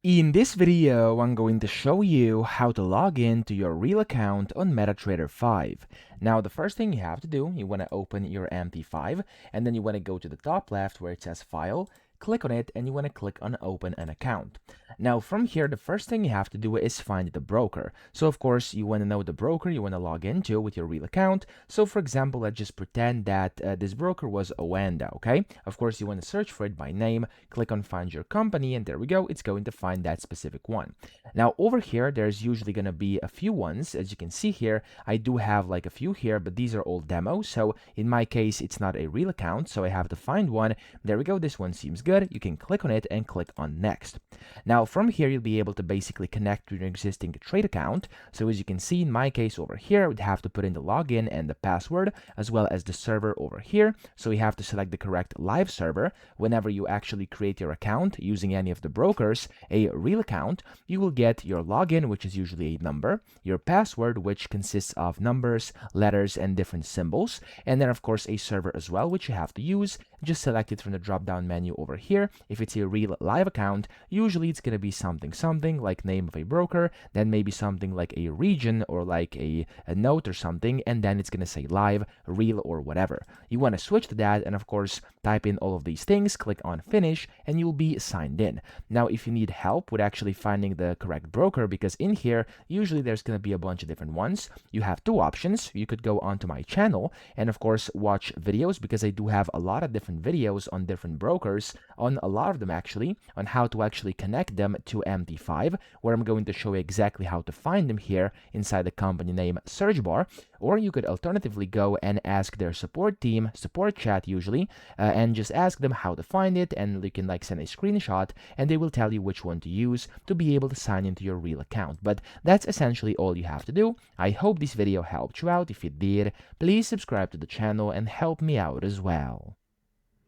In this video, I'm going to show you how to log in to your real account on MetaTrader 5. Now, the first thing you have to do, you want to open your MT5, and then you want to go to the top left where it says File, click on it, and you want to click on Open an Account. Now, from here, the first thing you have to do is find the broker. So, of course, you want to know the broker you want to log into with your real account. So, for example, let's just pretend that this broker was Owanda, okay? Of course, you want to search for it by name, click on Find Your Company, and there we go. It's going to find that specific one. Now, over here, there's usually going to be a few ones. As you can see here, I do have like a few here, but these are all demos. So, in my case, it's not a real account, so I have to find one. There we go. This one seems good. You can click on it and click on Next. Now, from here, you'll be able to basically connect to your existing trade account. So as you can see, in my case over here, we'd have to put in the login and the password, as well as the server over here. So you have to select the correct live server. Whenever you actually create your account using any of the brokers, a real account, you will get your login, which is usually a number, your password, which consists of numbers, letters, and different symbols, and then of course a server as well, which you have to use. Just select it from the drop-down menu over here. If it's a real live account, usually it's going to be something like name of a broker, then maybe something like a region or like a note or something, and then it's going to say live, real, or whatever. You want to switch to that, and of course type in all of these things, click on finish, and you'll be signed in. Now, if you need help with actually finding the correct broker, because in here usually there's going to be a bunch of different ones, you have two options. You could go onto my channel and of course watch videos, because I do have a lot of different videos on different brokers, on a lot of them actually, on how to actually connect them to MT5, where I'm going to show you exactly how to find them here inside the company name search bar. Or you could alternatively go and ask their support team, support chat usually, and just ask them how to find it, and you can like send a screenshot and they will tell you which one to use to be able to sign into your real account. But that's essentially all you have to do. I hope this video helped you out. If it did, please subscribe to the channel and help me out as well.